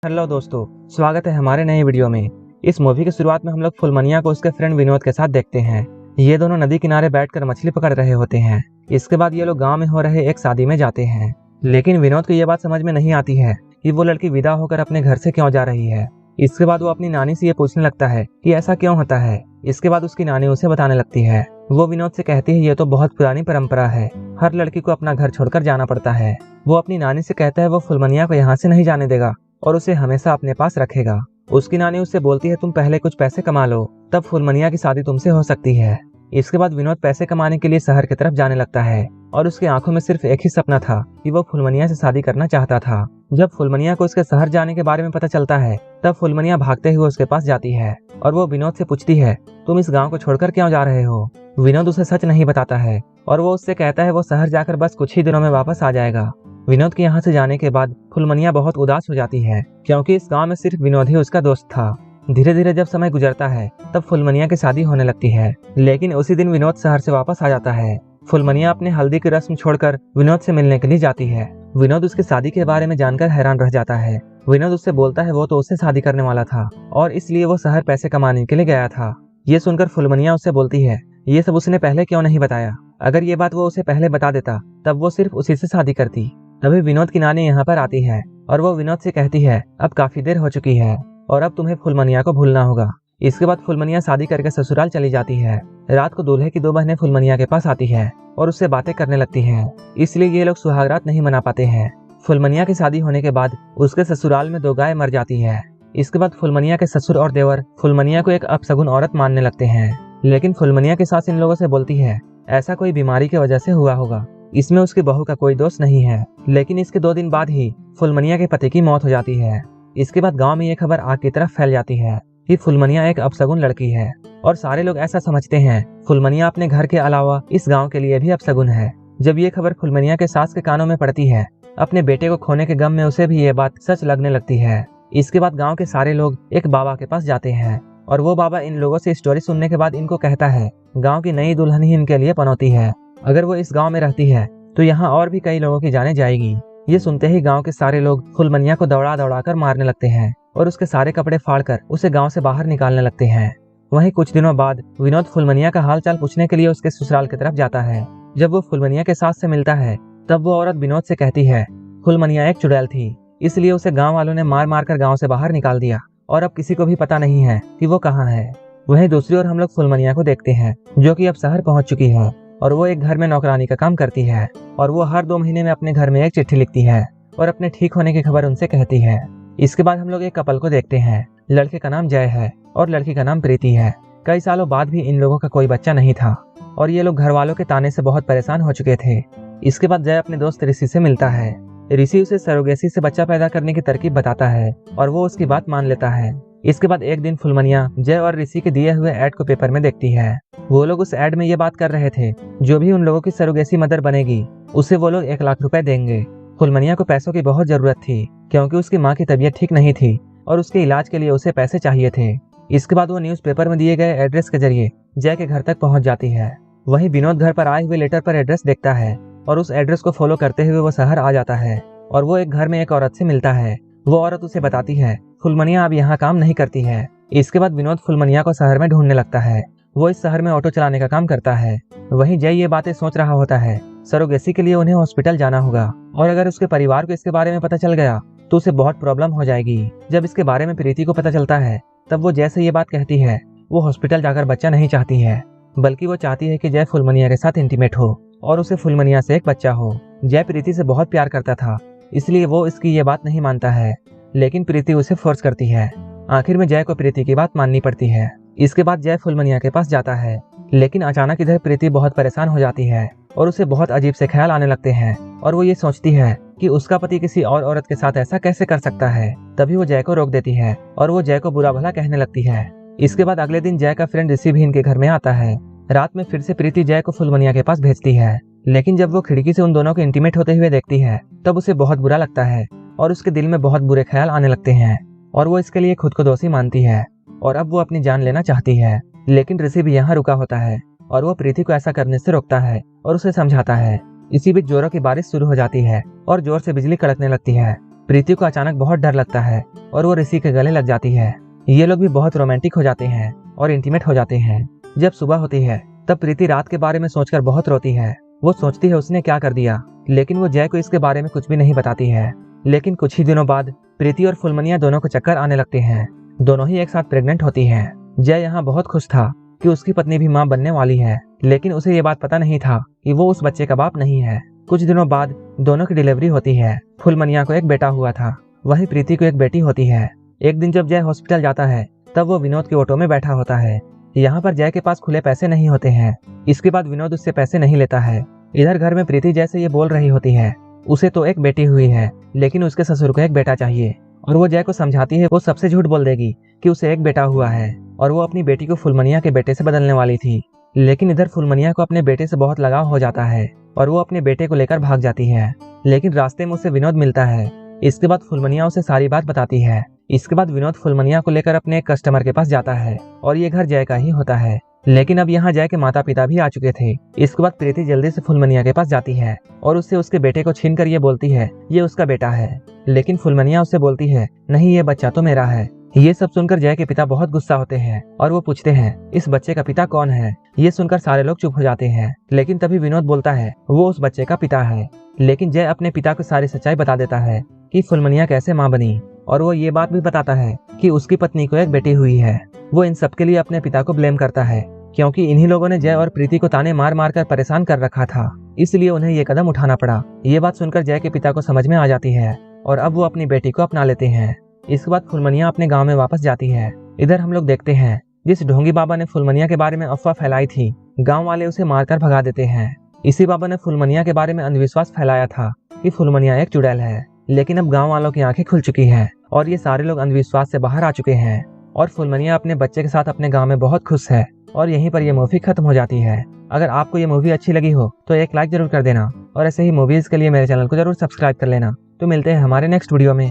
Hello दोस्तों, स्वागत है हमारे नए वीडियो में। इस मूवी की शुरुआत में हम लोग फुलमनिया को उसके फ्रेंड विनोद के साथ देखते हैं। ये दोनों नदी किनारे बैठकर मछली पकड़ रहे होते हैं। इसके बाद ये लोग गांव में हो रहे एक शादी में जाते हैं, लेकिन विनोद को ये बात समझ में नहीं आती है कि वो लड़की विदा होकर अपने घर से क्यों जा रही है। इसके बाद वो अपनी नानी से ये पूछने लगता है कि ऐसा क्यों होता है। इसके बाद उसकी नानी उसे बताने लगती है। वो विनोद से कहती है ये तो बहुत पुरानी परंपरा है, हर लड़की को अपना घर छोड़कर जाना पड़ता है। वो अपनी नानी से कहता है वो फुलमनिया को यहाँ से नहीं जाने देगा और उसे हमेशा अपने पास रखेगा। उसकी नानी उससे बोलती है तुम पहले कुछ पैसे कमा लो, तब फुलमनिया की शादी तुमसे हो सकती है। इसके बाद विनोद पैसे कमाने के लिए शहर की तरफ जाने लगता है और उसकी आंखों में सिर्फ एक ही सपना था कि वो फुलमनिया से शादी करना चाहता था। जब फुलमनिया को उसके शहर जाने के बारे में पता चलता है, तब फुलमनिया भागते हुए उसके पास जाती है और वो विनोद से पूछती है तुम इस गाँव को छोड़कर क्यों जा रहे हो। विनोद उसे सच नहीं बताता है और वो उससे कहता है वो शहर जाकर बस कुछ ही दिनों में वापस आ जाएगा। विनोद के यहाँ से जाने के बाद फुलमनिया बहुत उदास हो जाती है, क्योंकि इस गांव में सिर्फ विनोद ही उसका दोस्त था। धीरे धीरे जब समय गुजरता है, तब फुलमनिया की शादी होने लगती है, लेकिन उसी दिन विनोद शहर से वापस आ जाता है। फुलमनिया अपने हल्दी की रस्म छोड़कर विनोद से मिलने के लिए जाती है। विनोद उसकी शादी के बारे में जानकर हैरान रह जाता है। विनोद उससे बोलता है वो तो उससे शादी करने वाला था और इसलिए वो शहर पैसे कमाने के लिए गया था। ये सुनकर फुलमनिया उससे बोलती है ये सब उसने पहले क्यों नहीं बताया, अगर ये बात वो उसे पहले बता देता तब वो सिर्फ उसी से शादी करती। तभी विनोद की नानी यहाँ पर आती है और वो विनोद से कहती है अब काफी देर हो चुकी है और अब तुम्हें फुलमनिया को भूलना होगा। इसके बाद फुलमनिया शादी करके ससुराल चली जाती है। रात को दूल्हे की दो बहनें फुलमनिया के पास आती है और उससे बातें करने लगती हैं, इसलिए ये लोग सुहागरात नहीं मना पाते हैं। फुलमनिया की शादी होने के बाद उसके ससुराल में 2 गाय मर जाती है। इसके बाद फुलमनिया के ससुर और देवर फुलमनिया को एक अपशगुन औरत मानने लगते हैं, लेकिन फुलमनिया की सास इन लोगों से बोलती है ऐसा कोई बीमारी की वजह से हुआ होगा, इसमें उसकी बहू का कोई दोष नहीं है। लेकिन इसके 2 दिन बाद ही फुलमनिया के पति की मौत हो जाती है। इसके बाद गांव में ये खबर आग की तरफ फैल जाती है कि फुलमनिया एक अपशगुन लड़की है और सारे लोग ऐसा समझते हैं फुलमनिया अपने घर के अलावा इस गांव के लिए भी अपशगुन है। जब ये खबर फुलमनिया के सास के कानों में पड़ती है, अपने बेटे को खोने के गम में उसे भी ये बात सच लगने लगती है। इसके बाद गाँव के सारे लोग एक बाबा के पास जाते हैं और वो बाबा इन लोगों से स्टोरी सुनने के बाद इनको कहता है गाँव की नई दुल्हन ही इनके लिए पनौती है, अगर वो इस गांव में रहती है तो यहाँ और भी कई लोगों की जाने जाएगी। ये सुनते ही गांव के सारे लोग फुलमनिया को दौड़ा दौड़ा कर मारने लगते हैं और उसके सारे कपड़े फाड़कर उसे गांव से बाहर निकालने लगते हैं। वहीं कुछ दिनों बाद विनोद फुलमनिया का हाल चाल पूछने के लिए उसके ससुराल की तरफ जाता है। जब वो फुलमनिया के सास से मिलता है, तब वो औरत विनोद से कहती है फुलमनिया एक चुड़ैल थी, इसलिए उसे गाँव वालों ने मार मार कर गाँव से बाहर निकाल दिया और अब किसी को भी पता नहीं है कि वो कहाँ है। वहीं दूसरी ओर हम लोग फुलमनिया को देखते हैं, जो कि अब शहर पहुंच चुकी है और वो एक घर में नौकरानी का काम करती है और वो हर 2 महीने में अपने घर में एक चिट्ठी लिखती है और अपने ठीक होने की खबर उनसे कहती है। इसके बाद हम लोग एक कपल को देखते हैं। लड़के का नाम जय है और लड़की का नाम प्रीति है। कई सालों बाद भी इन लोगों का कोई बच्चा नहीं था और ये लोग घर वालों के ताने से बहुत परेशान हो चुके थे। इसके बाद जय अपने दोस्त ऋषि से मिलता है। ऋषि उसे सरोगेसी से बच्चा पैदा करने की तरकीब बताता है और वो उसकी बात मान लेता है। इसके बाद एक दिन फुलमनिया जय और ऋषि के दिए हुए ऐड को पेपर में देखती है। वो लोग उस ऐड में ये बात कर रहे थे जो भी उन लोगों की सरोगेसी मदर बनेगी उसे वो लोग 1 लाख रुपए देंगे। फुलमनिया को पैसों की बहुत जरूरत थी, क्योंकि उसकी माँ की तबीयत ठीक नहीं थी और उसके इलाज के लिए उसे पैसे चाहिए थे। इसके बाद वो न्यूज़पेपर में दिए गए एड्रेस के जरिए जय के घर तक पहुंच जाती है। वहीं विनोद घर पर आए हुए लेटर पर एड्रेस देखता है और उस एड्रेस को फॉलो करते हुए वो शहर आ जाता है और वो एक घर में एक औरत से मिलता है। वो औरत उसे बताती है फुलमनिया अब यहाँ काम नहीं करती है। इसके बाद विनोद फुलमनिया को शहर में ढूंढने लगता है। वो इस शहर में ऑटो चलाने का काम करता है। वहीं जय ये बातें सोच रहा होता है सरोगेसी के लिए उन्हें हॉस्पिटल जाना होगा और अगर उसके परिवार को इसके बारे में पता चल गया तो उसे बहुत प्रॉब्लम हो जाएगी। जब इसके बारे में प्रीति को पता चलता है, तब वो जय से ये बात कहती है वो हॉस्पिटल जाकर बच्चा नहीं चाहती है, बल्कि वो चाहती है कि जय फुलमनिया के साथ इंटीमेट हो और उसे फुलमनिया से एक बच्चा हो। जय प्रीति से बहुत प्यार करता था, इसलिए वो इसकी ये बात नहीं मानता है, लेकिन प्रीति उसे फोर्स करती है। आखिर में जय को प्रीति की बात माननी पड़ती है। इसके बाद जय फुलमनिया के पास जाता है, लेकिन अचानक इधर प्रीति बहुत परेशान हो जाती है और उसे बहुत अजीब से ख्याल आने लगते हैं और वो ये सोचती है कि उसका पति किसी और औरत के साथ ऐसा कैसे कर सकता है। तभी वो जय को रोक देती है और वो जय को बुरा भला कहने लगती है। इसके बाद अगले दिन जय का फ्रेंड ऋषि भी इनके घर में आता है। रात में फिर से प्रीति जय को फुलमनिया के पास भेजती है, लेकिन जब वो खिड़की से उन दोनों को इंटीमेट होते हुए देखती है, तब उसे बहुत बुरा लगता है और उसके दिल में बहुत बुरे ख्याल आने लगते हैं और वो इसके लिए खुद को दोषी मानती है और अब वो अपनी जान लेना चाहती है। लेकिन ऋषि भी यहाँ रुका होता है और वो प्रीति को ऐसा करने से रोकता है और उसे समझाता है। इसी बीच जोरों की बारिश शुरू हो जाती है और जोर से बिजली कड़कने लगती है। प्रीति को अचानक बहुत डर लगता है और वो ऋषि के गले लग जाती है। ये लोग भी बहुत रोमांटिक हो जाते हैं और इंटीमेट हो जाते हैं। जब सुबह होती है तब प्रीति रात के बारे में सोचकर बहुत रोती है। वो सोचती है उसने क्या कर दिया, लेकिन वो जय को इसके बारे में कुछ भी नहीं बताती है। लेकिन कुछ ही दिनों बाद प्रीति और फुलमनिया दोनों को चक्कर आने लगते हैं। दोनों ही एक साथ प्रेग्नेंट होती हैं। जय यहाँ बहुत खुश था कि उसकी पत्नी भी मां बनने वाली है, लेकिन उसे ये बात पता नहीं था कि वो उस बच्चे का बाप नहीं है। कुछ दिनों बाद दोनों की डिलीवरी होती है। फुलमनिया को एक बेटा हुआ था, वहीं प्रीति को एक बेटी होती है। एक दिन जब जय हॉस्पिटल जाता है तब वो विनोद के ऑटो में बैठा होता है। यहाँ पर जय के पास खुले पैसे नहीं होते हैं। इसके बाद विनोद उससे पैसे नहीं लेता है। इधर घर में प्रीति जैसे ये बोल रही होती है, उसे तो एक बेटी हुई है लेकिन उसके ससुर को एक बेटा चाहिए। और वो जय को समझाती है वो सबसे झूठ बोल देगी कि उसे एक बेटा हुआ है और वो अपनी बेटी को फुलमनिया के बेटे से बदलने वाली थी। लेकिन इधर फुलमनिया को अपने बेटे से बहुत लगाव हो जाता है और वो अपने बेटे को लेकर भाग जाती है। लेकिन रास्ते में उसे विनोद मिलता है। इसके बाद फुलमनिया उसे सारी बात बताती है। इसके बाद विनोद फुलमनिया को लेकर अपने एक कस्टमर के पास जाता है और ये घर जय का ही होता है। लेकिन अब यहाँ जय के माता पिता भी आ चुके थे। इसके बाद प्रीति जल्दी से फुलमनिया के पास जाती है और उससे उसके बेटे को छीन कर ये बोलती है ये उसका बेटा है। लेकिन फुलमनिया उससे बोलती है नहीं, ये बच्चा तो मेरा है। ये सब सुनकर जय के पिता बहुत गुस्सा होते हैं और वो पूछते हैं इस बच्चे का पिता कौन है। ये सुनकर सारे लोग चुप हो जाते हैं। लेकिन तभी विनोद बोलता है वो उस बच्चे का पिता है। लेकिन जय अपने पिता को सारी सच्चाई बता देता है कि फुलमनिया कैसे मां बनी, और वो ये बात भी बताता है कि उसकी पत्नी को एक बेटी हुई है। वो इन सब के लिए अपने पिता को ब्लेम करता है क्योंकि इन्हीं लोगों ने जय और प्रीति को ताने मार मार कर परेशान कर रखा था, इसलिए उन्हें ये कदम उठाना पड़ा। ये बात सुनकर जय के पिता को समझ में आ जाती है और अब वो अपनी बेटी को अपना लेते हैं। इसके बाद फुलमनिया अपने गांव में वापस जाती है। इधर हम लोग देखते हैं जिस ढोंगी बाबा ने फुलमनिया के बारे में अफवाह फैलाई थी, गांव वाले उसे मारकर भगा देते हैं। इसी बाबा ने फुलमनिया के बारे में अंधविश्वास फैलाया था कि फुलमनिया एक चुड़ैल है। लेकिन अब गांव वालों की आंखें खुल चुकी हैं और ये सारे लोग अंधविश्वास से बाहर आ चुके हैं और फुलमनिया अपने बच्चे के साथ अपने गांव में बहुत खुश है। और यहीं पर यह मूवी खत्म हो जाती है। अगर आपको ये मूवी अच्छी लगी हो तो एक लाइक जरूर कर देना और ऐसे ही मूवीज के लिए मेरे चैनल को जरूर सब्सक्राइब कर लेना। तो मिलते हैं हमारे नेक्स्ट वीडियो में।